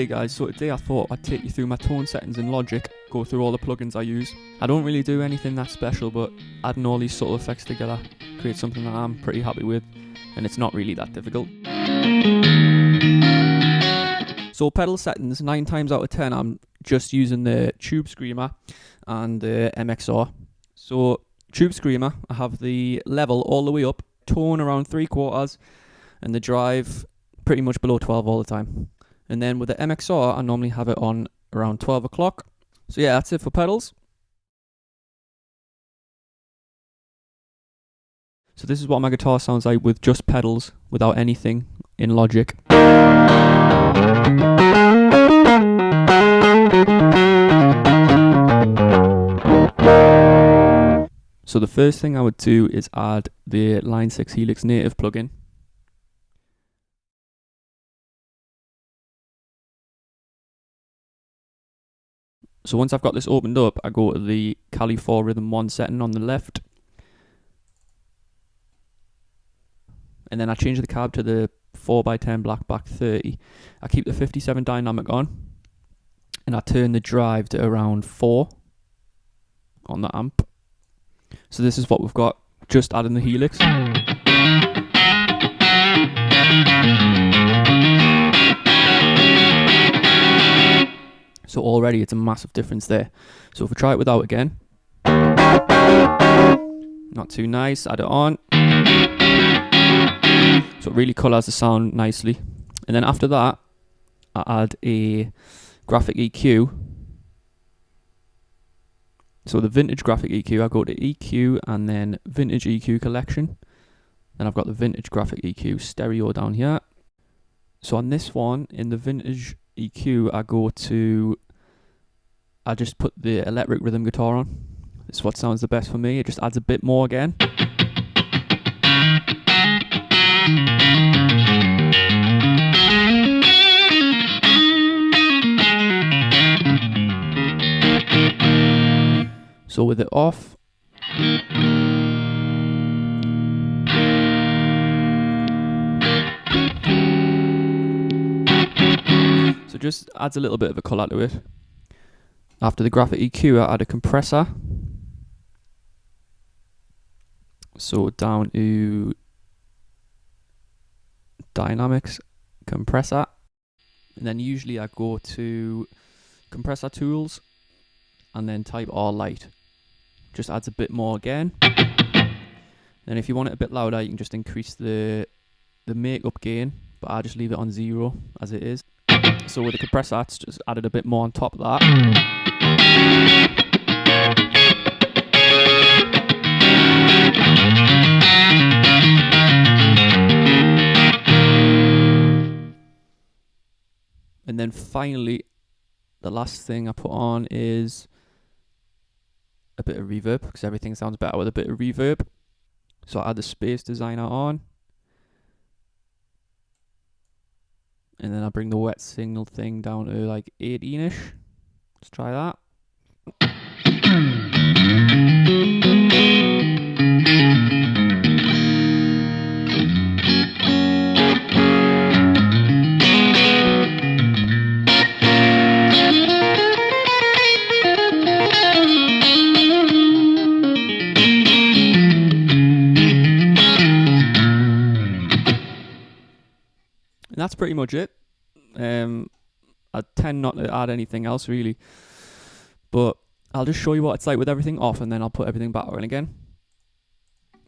G'day guys, so today I thought I'd take you through my tone settings in Logic, go through all the plugins I use. I don't really do anything that special, but adding all these subtle effects together creates something that I'm pretty happy with, and it's not really that difficult. So pedal settings, 9 times out of 10 I'm just using the Tube Screamer and the MXR. So Tube Screamer, I have the level all the way up, tone around 3/4, and the drive pretty much below 12 all the time. And then with the MXR, I normally have it on around 12 o'clock. So yeah, that's it for pedals. So this is what my guitar sounds like with just pedals, without anything in Logic. So the first thing I would do is add the Line 6 Helix Native plugin. So once I've got this opened up, I go to the Cali 4 Rhythm 1 setting on the left. And then I change the cab to the 4x10 black back 30. I keep the 57 dynamic on. And I turn the drive to around 4 on the amp. So this is what we've got, just adding the Helix. So already it's a massive difference there. So if we try it without again. Not too nice, add it on. So it really colours the sound nicely. And then after that, I add a graphic EQ. So the vintage graphic EQ, I go to EQ and then vintage EQ collection. Then I've got the vintage graphic EQ stereo down here. So on this one, in the vintage EQ, I just put the electric rhythm guitar on. It's what sounds the best for me. It just adds a bit more again. So with it off, so just adds a little bit of a colour to it. After the graphic EQ, I add a compressor. So down to Dynamics, compressor. And then usually I go to compressor tools and then type R light. Just adds a bit more again. Then if you want it a bit louder, you can just increase the makeup gain, but I just leave it on 0 as it is. So with the compressor, it's just added a bit more on top of that. And then finally, the last thing I put on is a bit of reverb, because everything sounds better with a bit of reverb. So I add the Space Designer on. And then I bring the wet signal thing down to like 18-ish. Let's try that. And that's pretty much it. I tend not to add anything else really, but I'll just show you what it's like with everything off, and then I'll put everything back on again.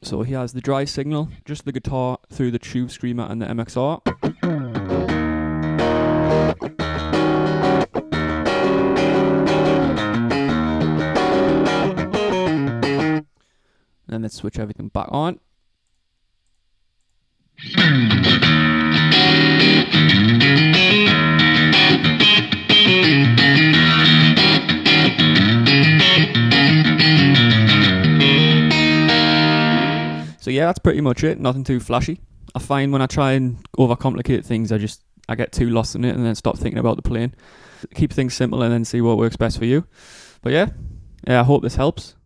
So here's the dry signal, just the guitar through the Tube Screamer and the MXR. And then let's switch everything back on. So yeah, that's pretty much it. Nothing too flashy. I find when I try and overcomplicate things, I get too lost in it and then stop thinking about the playing. Keep things simple and then see what works best for you. But yeah, I hope this helps.